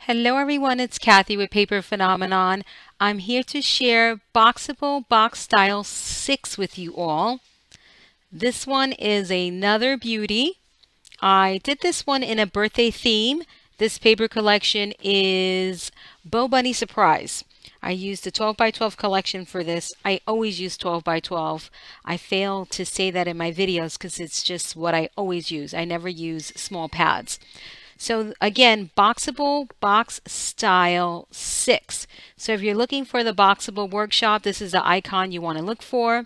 Hello everyone, it's Kathy with Paper Phenomenon. I'm here to share Boxable Box Style 6 with you all. This one is another beauty. I did this one in a birthday theme. This paper collection is BoBunny Surprise. I used the 12 by 12 collection for this. I always use 12 by 12. I fail to say that in my videos because it's just what I always use. I never use small pads. So again, Boxable Box Style 6. So if you're looking for the Boxable workshop, this is the icon you want to look for.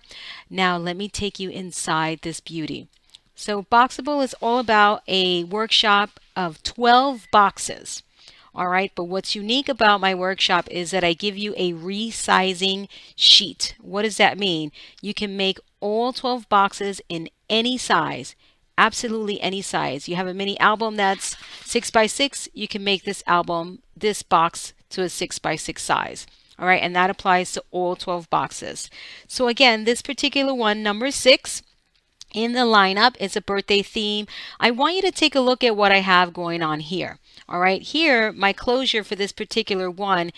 Now let me take you inside this beauty. So Boxable is all about a workshop of 12 boxes. All right, but what's unique about my workshop is that I give you a resizing sheet. What does that mean? You can make all 12 boxes in any size. Absolutely any size. You have a mini album that's 6 by 6, you can make this box to a 6 by 6 size. All right, and that applies to all 12 boxes. So again, this particular one, number 6, in the lineup, it's a birthday theme. I want you to take a look at what I have going on here. All right, here, my closure for this particular one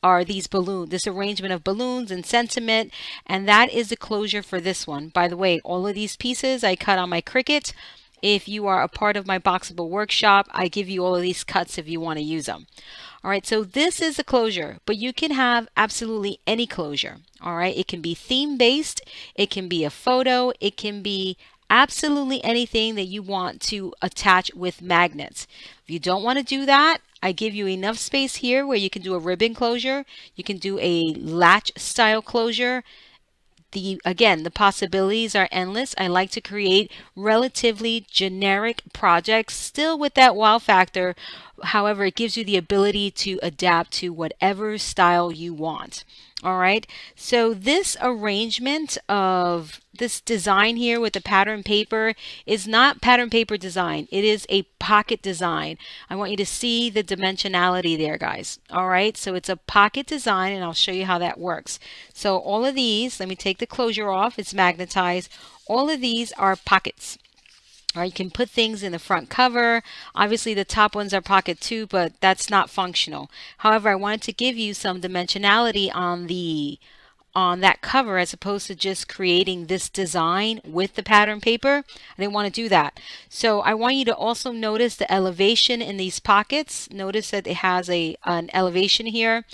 are these balloons, this arrangement of balloons and sentiment, and that is the closure for this one. By the way, all of these pieces I cut on my Cricut. If you are a part of my Boxable workshop, I give you all of these cuts if you want to use them. All right, so this is the closure, but you can have absolutely any closure. All right, it can be theme based, it can be a photo, it can be absolutely anything that you want to attach with magnets. If you don't want to do that, I give you enough space here where you can do a ribbon closure, you can do a latch style closure. Again, the possibilities are endless. I like to create relatively generic projects, still with that wow factor. However, it gives you the ability to adapt to whatever style you want. All right, so this arrangement of this design here with the pattern paper is not pattern paper design. It is a pocket design. I want you to see the dimensionality there, guys. All right, so it's a pocket design, and I'll show you how that works. So all of these, let me take the closure off. It's magnetized. All of these are pockets. Or you can put things in the front cover. Obviously the top ones are pocket too, but that's not functional. However, I wanted to give you some dimensionality on that cover as opposed to just creating this design with the pattern paper. I didn't want to do that. So I want you to also notice the elevation in these pockets. Notice that it has an elevation here.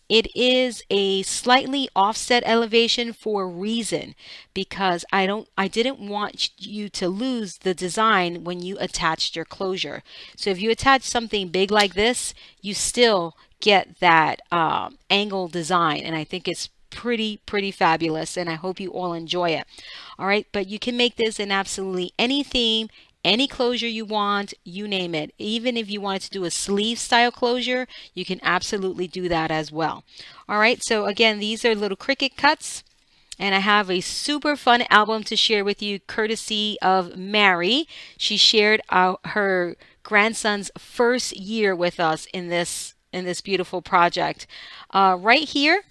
It is a slightly offset elevation for a reason, because I didn't want you to lose the design when you attached your closure. So if you attach something big like this, you still get that angle design, and I think it's pretty fabulous, and I hope you all enjoy it. All right, but you can make this in absolutely any theme, any closure you want, you name it. Even if you wanted to do a sleeve style closure, you can absolutely do that as well. All right, so again, these are little Cricut cuts, and I have a super fun album to share with you courtesy of Mary. She shared her grandson's first year with us in this beautiful project. Right here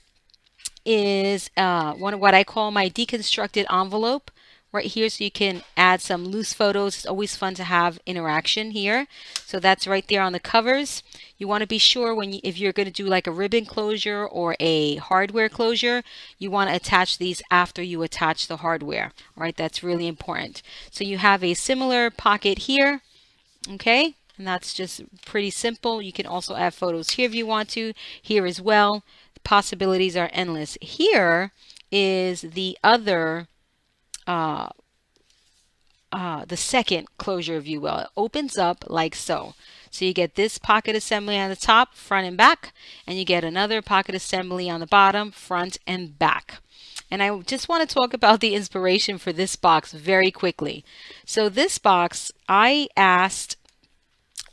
is one of what I call my deconstructed envelope right here, so you can add some loose photos. It's always fun to have interaction here. So that's right there on the covers. You want to be sure if you're going to do like a ribbon closure or a hardware closure, you want to attach these after you attach the hardware. All right, that's really important. So you have a similar pocket here, okay, and that's just pretty simple. You can also add photos here if you want to, here as well. The possibilities are endless. Here is the other the second closure, if you will. It opens up like so. So you get this pocket assembly on the top, front and back, and you get another pocket assembly on the bottom, front and back. And I just want to talk about the inspiration for this box very quickly. So this box, I asked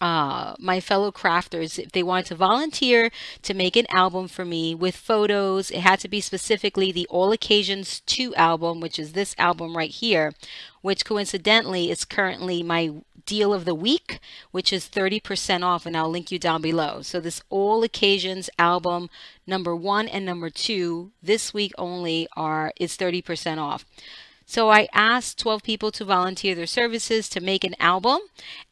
my fellow crafters if they wanted to volunteer to make an album for me with photos. It had to be specifically the All Occasions 2 album, which is this album right here, which coincidentally is currently my deal of the week, which is 30% off, and I'll link you down below. So this All Occasions album number 1 and number 2 this week only is 30% off. So I asked 12 people to volunteer their services to make an album,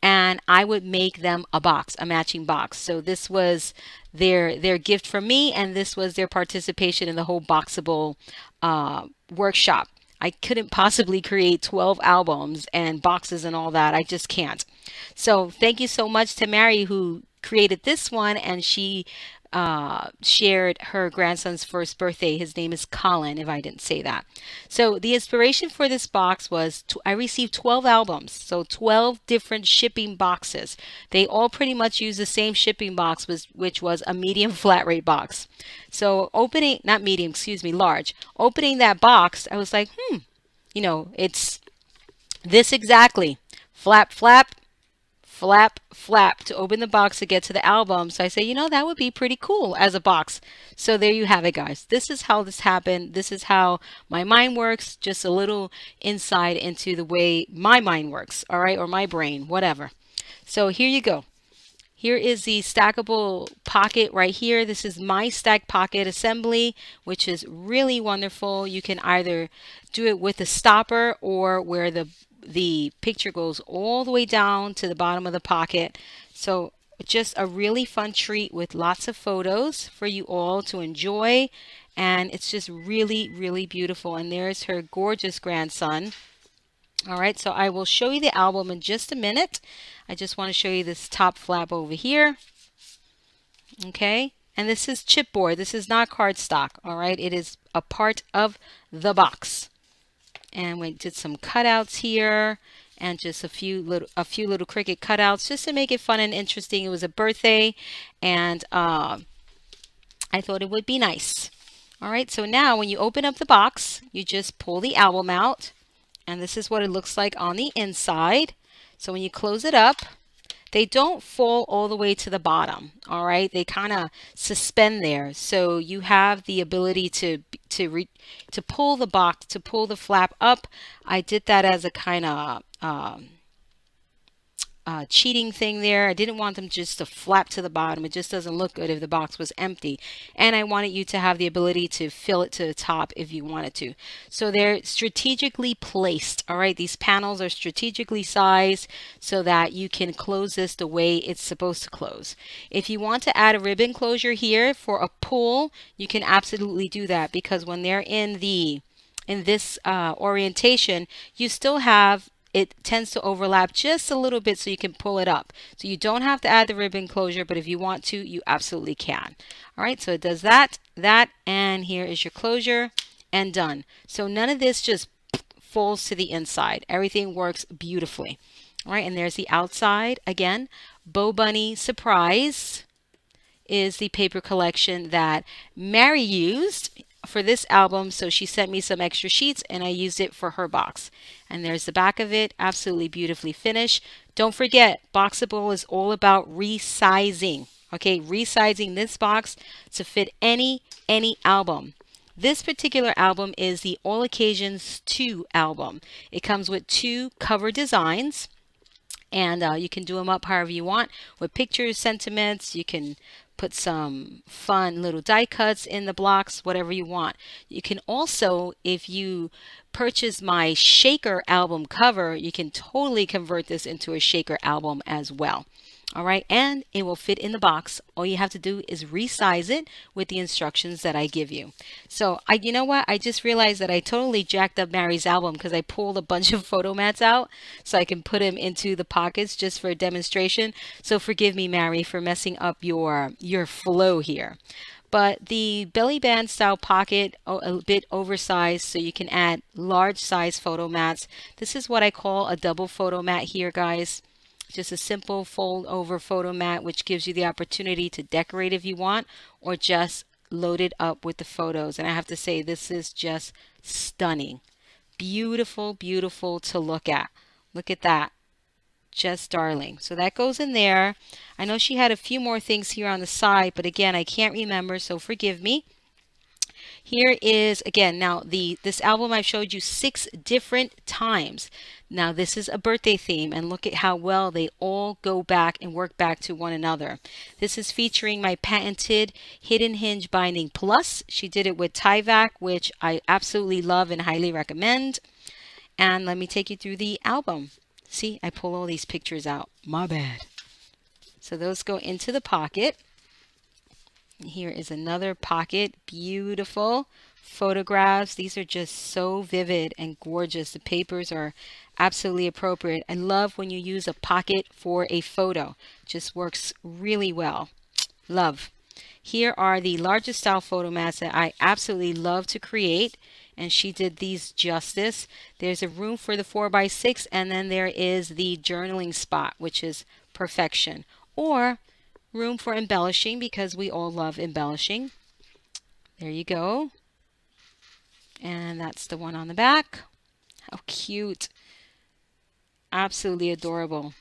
and I would make them a box, a matching box. So this was their gift from me, and this was their participation in the whole Boxable workshop. I couldn't possibly create 12 albums and boxes and all that. I just can't. So thank you so much to Mary who created this one, and she shared her grandson's first birthday. His name is Colin, if I didn't say that. So the inspiration for this box was I received 12 albums, so 12 different shipping boxes. They all pretty much use the same shipping box, which was a medium flat rate box. So opening, not medium, excuse me, large. Opening that box, I was like, you know, it's this exactly. Flap, flap, flap, flap to open the box to get to the album. So I say, you know, that would be pretty cool as a box. So there you have it, guys. This is how this happened. This is how my mind works. Just a little insight into the way my mind works, all right, or my brain, whatever. So here you go. Here is the stackable pocket right here. This is my stack pocket assembly, which is really wonderful. You can either do it with a stopper or where the picture goes all the way down to the bottom of the pocket. So just a really fun treat with lots of photos for you all to enjoy. And it's just really, really beautiful. And there's her gorgeous grandson. All right, so I will show you the album in just a minute. I just want to show you this top flap over here. Okay, and this is chipboard. This is not cardstock. All right, it is a part of the box. And we did some cutouts here and just a few little Cricut cutouts just to make it fun and interesting. It was a birthday, and I thought it would be nice. All right, so now when you open up the box, you just pull the album out. And this is what it looks like on the inside. So when you close it up, they don't fall all the way to the bottom. All right, they kind of suspend there. So you have the ability to pull the box, to pull the flap up. I did that as a kind of cheating thing there. I didn't want them just to flap to the bottom. It just doesn't look good if the box was empty. And I wanted you to have the ability to fill it to the top if you wanted to. So they're strategically placed. All right, these panels are strategically sized so that you can close this the way it's supposed to close. If you want to add a ribbon closure here for a pull, you can absolutely do that, because when they're in this orientation, you still have, it tends to overlap just a little bit so you can pull it up. So you don't have to add the ribbon closure, but if you want to, you absolutely can. All right, so it does that, and here is your closure, and done. So none of this just falls to the inside. Everything works beautifully. All right, and there's the outside. Again, BoBunny Surprise is the paper collection that Mary used for this album, so she sent me some extra sheets and I used it for her box. And there's the back of it, absolutely beautifully finished. Don't forget, Boxable is all about resizing. Okay, resizing this box to fit any album. This particular album is the All Occasions 2 album. It comes with 2 cover designs. And you can do them up however you want with pictures, sentiments. You can put some fun little die cuts in the blocks, whatever you want. You can also, if you purchase my shaker album cover, you can totally convert this into a shaker album as well. All right, and it will fit in the box. All you have to do is resize it with the instructions that I give you. So you know what? I just realized that I totally jacked up Mary's album because I pulled a bunch of photo mats out so I can put them into the pockets just for a demonstration. So forgive me, Mary, for messing up your flow here. But the belly band style pocket, a bit oversized, so you can add large size photo mats. This is what I call a double photo mat here, guys. Just a simple fold over photo mat, which gives you the opportunity to decorate if you want, or just load it up with the photos. And I have to say, this is just stunning. Beautiful, beautiful to look at. Look at that. Just darling. So that goes in there. I know she had a few more things here on the side, but again, I can't remember, so forgive me. Here is, again, now this album I've showed you 6 different times. Now this is a birthday theme, and look at how well they all go back and work back to one another. This is featuring my patented Hidden Hinge Binding Plus. She did it with Tyvek, which I absolutely love and highly recommend. And let me take you through the album. See, I pull all these pictures out. My bad. So those go into the pocket. Here is another pocket. Beautiful photographs. These are just so vivid and gorgeous. The papers are absolutely appropriate. I love when you use a pocket for a photo. Just works really well. Love. Here are the largest style photo mats that I absolutely love to create. And she did these justice. There's a room for the 4x6, and then there is the journaling spot, which is perfection. Or room for embellishing, because we all love embellishing. There you go. And that's the one on the back. How cute. Absolutely adorable.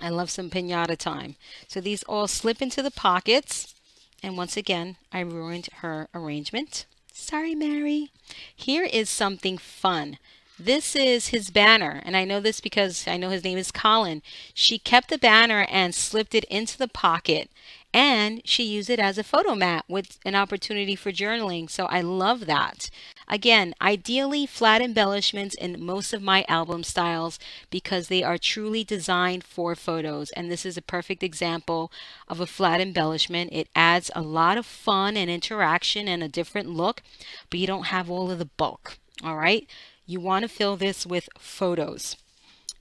I love some piñata time. So these all slip into the pockets. And once again, I ruined her arrangement. Sorry, Mary. Here is something fun. This is his banner, and I know this because I know his name is Colin. She kept the banner and slipped it into the pocket, and she used it as a photo mat with an opportunity for journaling. So I love that. Again, ideally flat embellishments in most of my album styles because they are truly designed for photos. And this is a perfect example of a flat embellishment. It adds a lot of fun and interaction and a different look, but you don't have all of the bulk. All right. You want to fill this with photos.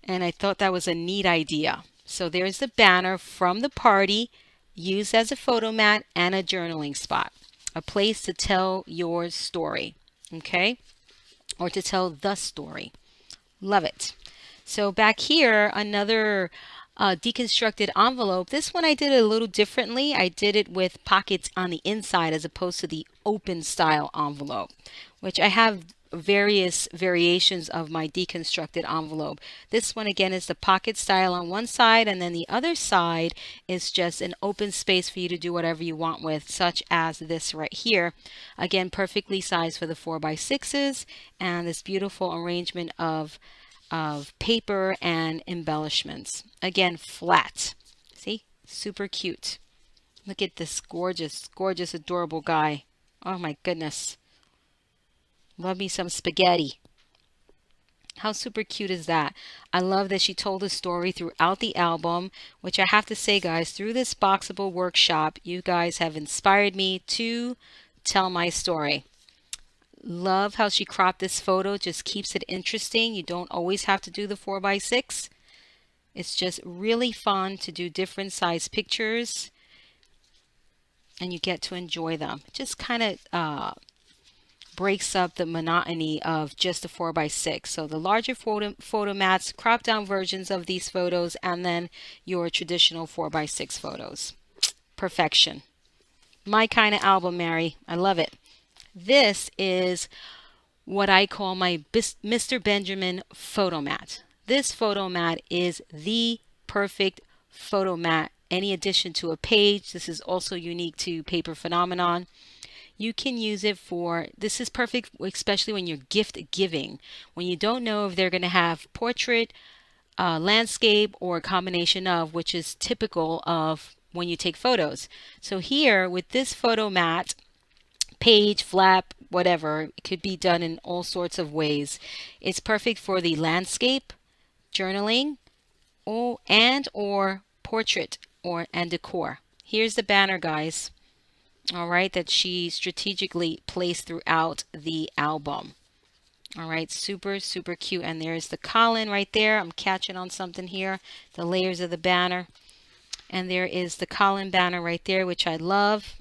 And I thought that was a neat idea. So there's the banner from the party used as a photo mat and a journaling spot. A place to tell your story. Okay, or to tell the story. Love it. So back here, another deconstructed envelope. This one I did a little differently. I did it with pockets on the inside as opposed to the open style envelope, which I have various variations of my deconstructed envelope. This one again is the pocket style on one side, and then the other side is just an open space for you to do whatever you want with, such as this right here. Again, perfectly sized for the 4x6s, and this beautiful arrangement of paper and embellishments. Again, flat. See? Super cute. Look at this gorgeous, gorgeous, adorable guy. Oh my goodness. Love me some spaghetti. How super cute is that? I love that she told a story throughout the album, which I have to say, guys, through this Boxable workshop, you guys have inspired me to tell my story. Love how she cropped this photo, just keeps it interesting. You don't always have to do the 4x6. It's just really fun to do different size pictures, and you get to enjoy them. It just kind of breaks up the monotony of just a 4x6. So the larger photo mats, crop down versions of these photos, and then your traditional 4x6 photos. Perfection. My kind of album, Mary. I love it. This is what I call my Mr. Benjamin photo mat. This photo mat is the perfect photo mat. Any addition to a page. This is also unique to Paper Phenomenon. You can use it for, this is perfect, especially when you're gift giving, when you don't know if they're going to have portrait, landscape, or a combination of, which is typical of when you take photos. So here with this photo mat, page, flap, whatever, it could be done in all sorts of ways. It's perfect for the landscape, journaling, or portrait and decor. Here's the banner, guys. All right, that she strategically placed throughout the album. All right, super, super cute. And there's the Colin right there. I'm catching on something here. The layers of the banner. And there is the Colin banner right there, which I love.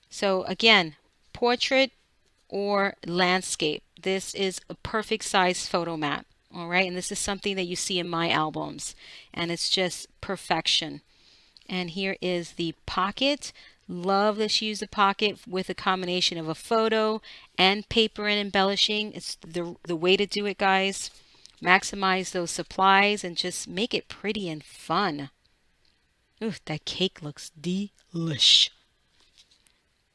So again, portrait or landscape. This is a perfect size photo mat. All right, and this is something that you see in my albums. And it's just perfection. And here is the pocket. Love that she used the pocket with a combination of a photo and paper and embellishing. It's the way to do it, guys. Maximize those supplies and just make it pretty and fun. Ooh, that cake looks delish.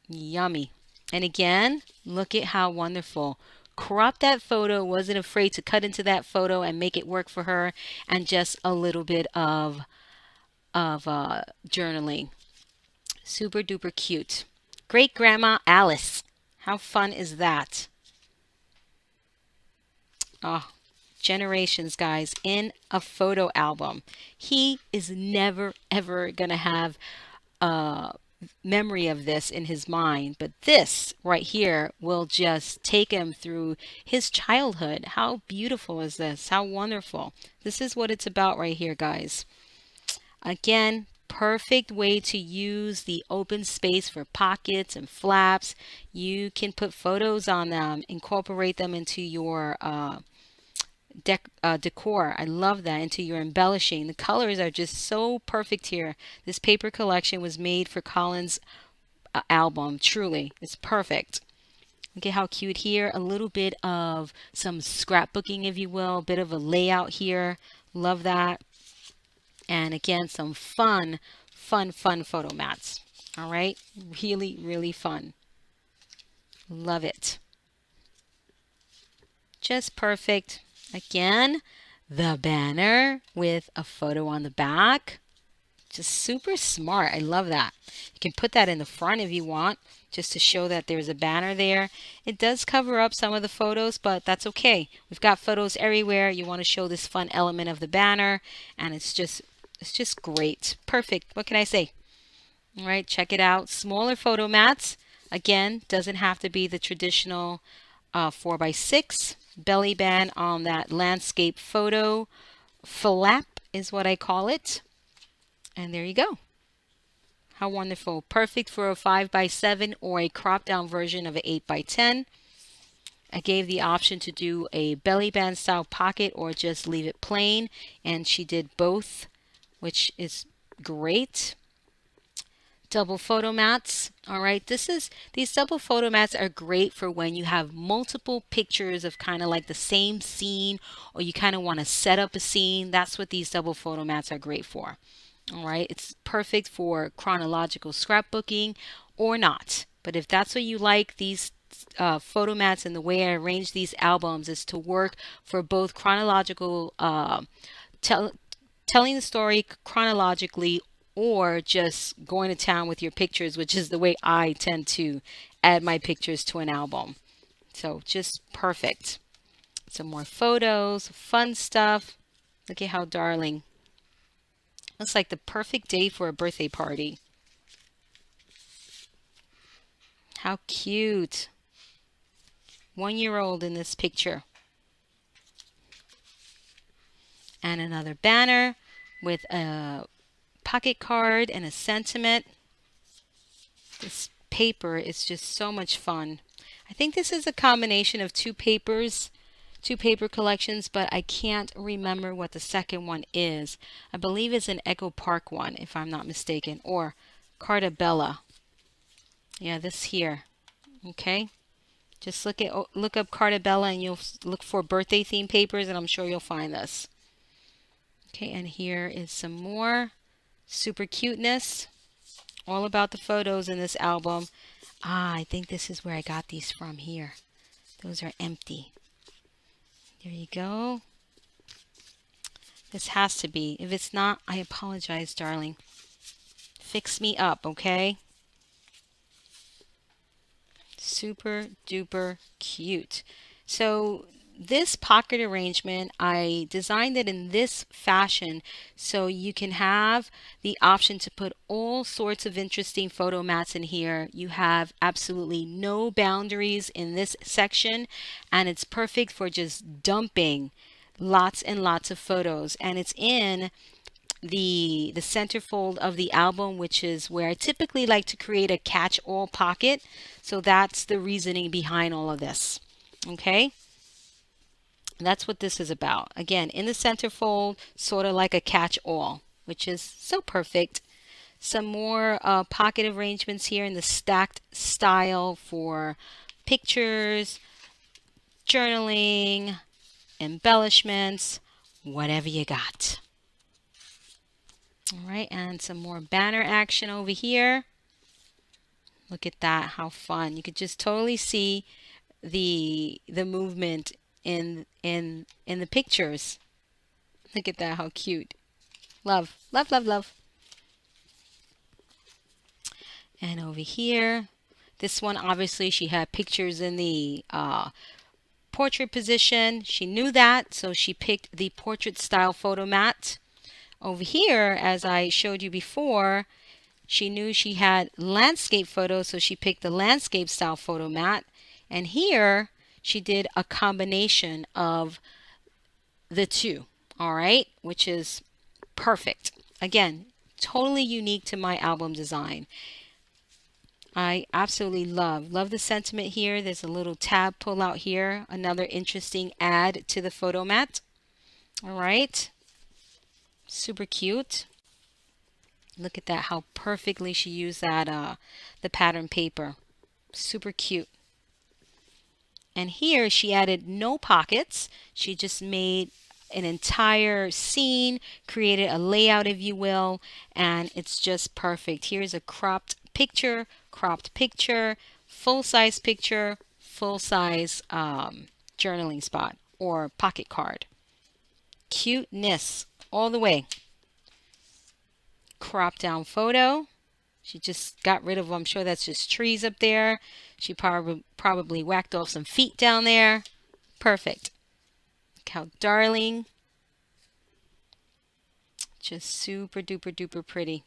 Yummy. And again, look at how wonderful. Crop that photo, wasn't afraid to cut into that photo and make it work for her, and just a little bit of journaling. Super duper cute. Great Grandma Alice. How fun is that? Oh, generations, guys, in a photo album. He is never ever gonna have a memory of this in his mind, but this right here will just take him through his childhood. How beautiful is this? How wonderful. This is what it's about right here, guys. Again, perfect way to use the open space for pockets and flaps. You can put photos on them, incorporate them into your decor. I love that. Into your embellishing. The colors are just so perfect here. This paper collection was made for Colin's album. Truly, it's perfect. Look at how cute here. A little bit of some scrapbooking, if you will. A bit of a layout here. Love that. And again, some fun photo mats. All right. Really, really fun. Love it. Just perfect. Again, the banner with a photo on the back. Just super smart. I love that. You can put that in the front if you want, just to show that there's a banner there. It does cover up some of the photos, but that's okay. We've got photos everywhere. You want to show this fun element of the banner, and it's just great. Perfect. What can I say? All right, check it out. Smaller photo mats. Again, doesn't have to be the traditional 4x6 belly band on that landscape photo. Flap is what I call it. And there you go. How wonderful. Perfect for a 5x7 or a cropped down version of an 8x10. I gave the option to do a belly band style pocket or just leave it plain. And she did both, which is great. Double photo mats. All right, these double photo mats are great for when you have multiple pictures of kind of like the same scene, or you kind of want to set up a scene. That's what these double photo mats are great for. All right, it's perfect for chronological scrapbooking or not. But if that's what you like, these photo mats and the way I arrange these albums is to work for both chronological, telling the story chronologically, or just going to town with your pictures, which is the way I tend to add my pictures to an album. So just perfect. Some more photos, fun stuff. Look at how darling. Looks like the perfect day for a birthday party. How cute. 1-year-old in this picture. And another banner with a pocket card and a sentiment. This paper is just so much fun. I think this is a combination of two paper collections, but I can't remember what the second one is. I believe it's an Echo Park one, if I'm not mistaken, or Carta. Yeah, this here. Okay, just look up Carta and you'll look for birthday theme papers, and I'm sure you'll find this. Okay, and here is some more super cuteness. All about the photos in this album. I think this is where I got these from here. Those are empty. There you go. This has to be. If it's not, I apologize, darling. Fix me up, okay? Super duper cute. So this pocket arrangement, I designed it in this fashion so you can have the option to put all sorts of interesting photo mats in here. You have absolutely no boundaries in this section, and it's perfect for just dumping lots and lots of photos. And it's in the centerfold of the album, which is where I typically like to create a catch-all pocket. So that's the reasoning behind all of this. Okay. That's what this is about. Again, in the centerfold, sort of like a catch-all, which is so perfect. Some more pocket arrangements here in the stacked style for pictures, journaling, embellishments, whatever you got. All right, and some more banner action over here. Look at that, how fun. You could just totally see the movement in the pictures. Look at that, how cute. Love, love, love, love. And over here, this one, obviously she had pictures in the portrait position. She knew that, so she picked the portrait style photo mat. Over here, as I showed you before, she knew she had landscape photos, so she picked the landscape style photo mat. And here, she did a combination of the two, all right, which is perfect. Again, totally unique to my album design. I absolutely love the sentiment here. There's a little tab pull out here, another interesting add to the photo mat. All right, super cute. Look at that, how perfectly she used that the pattern paper. Super cute. And here she added no pockets. She just made an entire scene, created a layout if you will, and it's just perfect. Here's a cropped picture, full-size picture, full-size journaling spot or pocket card. Cuteness all the way. Crop down photo. She just got rid of, I'm sure that's just trees up there. She probably whacked off some feet down there. Perfect. Look how darling. Just super duper duper pretty.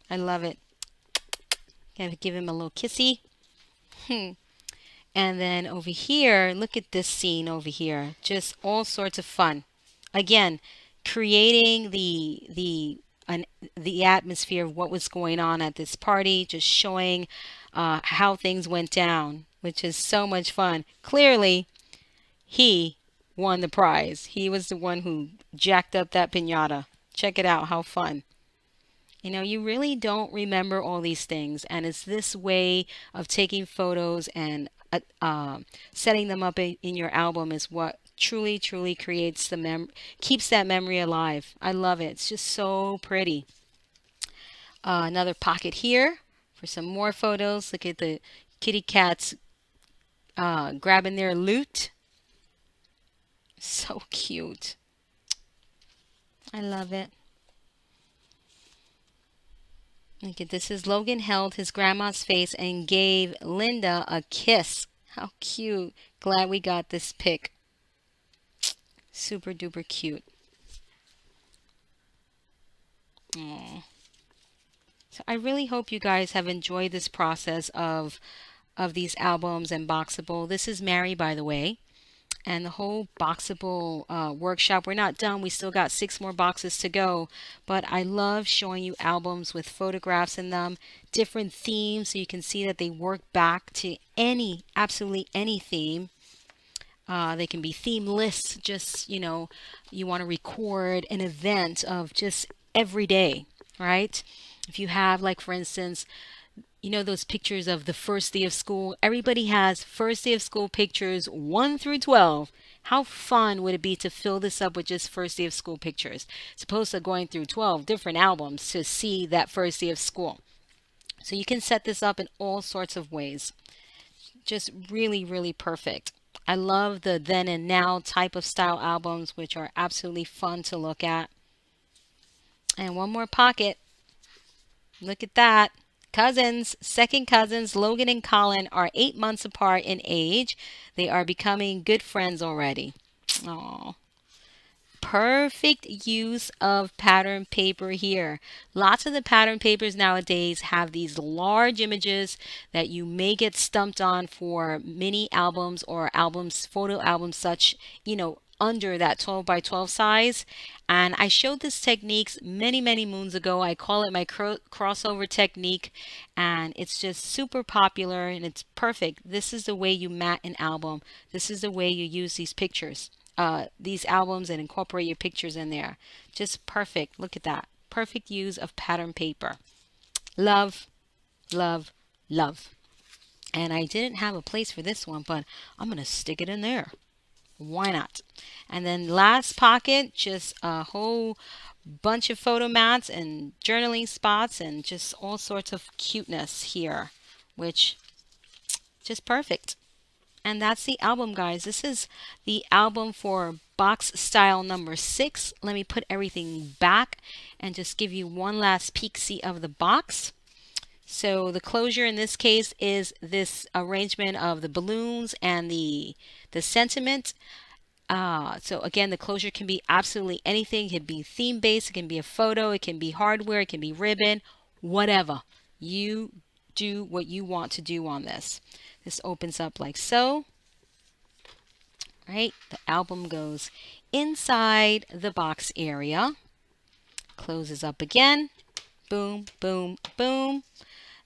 I love it. Gotta give him a little kissy. And then over here, look at this scene over here. Just all sorts of fun. Again, creating the atmosphere of what was going on at this party, just showing how things went down, which is so much fun. Clearly, he won the prize. He was the one who jacked up that piñata. Check it out, how fun. You know, you really don't remember all these things, and it's this way of taking photos and setting them up in your album is what truly creates keeps that memory alive. I love it. It's just so pretty. Another pocket here for some more photos. Look at the kitty cats grabbing their loot. So cute. I love it. Look at this. Is Logan held his grandma's face and gave Linda a kiss. How cute. Glad we got this pic. Super duper cute. Aww. So I really hope you guys have enjoyed this process of these albums and Boxable. This is Mary, by the way. And the whole Boxable workshop, we're not done. We still got 6 more boxes to go. But I love showing you albums with photographs in them, different themes, so you can see that they work back to absolutely any theme. They can be theme lists, just, you know, you want to record an event of just every day, right? If you have, like, for instance, you know those pictures of the first day of school? Everybody has first day of school pictures 1 through 12. How fun would it be to fill this up with just first day of school pictures, as opposed to going through 12 different albums to see that first day of school? So you can set this up in all sorts of ways. Just really perfect. I love the then and now type of style albums, which are absolutely fun to look at. And one more pocket. Look at that. Cousins, second cousins, Logan and Colin are 8 months apart in age. They are becoming good friends already. Aww. Perfect use of pattern paper here. Lots of the pattern papers nowadays have these large images that you may get stumped on for mini albums or albums, photo albums, such, you know, under that 12 by 12 size. And I showed this technique many moons ago. I call it my crossover technique, and it's just super popular and it's perfect. This is the way you mat an album. This is the way you use these pictures, these albums, and incorporate your pictures in there. Just perfect. Look at that. Perfect use of pattern paper. Love. And I didn't have a place for this one, but I'm going to stick it in there. Why not? And then last pocket, just a whole bunch of photo mats and journaling spots and just all sorts of cuteness here, which just perfect. And that's the album, guys. This is the album for box style number 6. Let me put everything back and just give you one last peek-see of the box. So the closure in this case is this arrangement of the balloons and the sentiment. So again, the closure can be absolutely anything. It can be theme based, it can be a photo, it can be hardware, it can be ribbon, whatever. You do what you want to do on this. This opens up like so, right? The album goes inside the box area, closes up again, boom, boom, boom.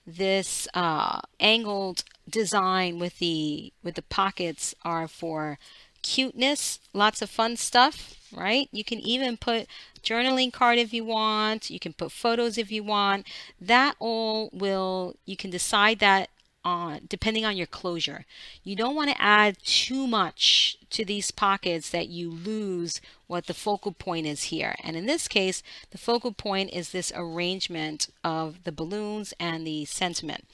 This angled design with the pockets are for cuteness, lots of fun stuff, right? You can even put journaling card if you want. You can put photos if you want. That all will, you can decide that on depending on your closure. You don't want to add too much to these pockets that you lose what the focal point is here. And in this case, the focal point is this arrangement of the balloons and the sentiment.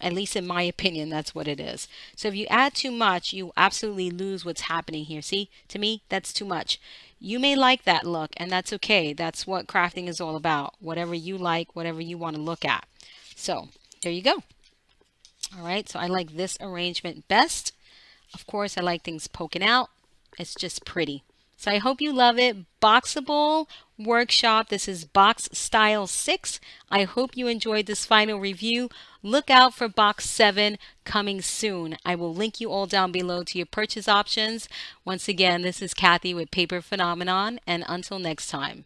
At least in my opinion, that's what it is. So if you add too much, you absolutely lose what's happening here. See, to me, that's too much. You may like that look, and that's okay. That's what crafting is all about. Whatever you like, whatever you want to look at. So there you go. All right, so I like this arrangement best. Of course, I like things poking out. It's just pretty. So I hope you love it. Boxable Workshop. This is Box Style 6. I hope you enjoyed this final review. Look out for Box 7 coming soon. I will link you all down below to your purchase options. Once again, this is Kathy with Paper Phenomenon, and until next time.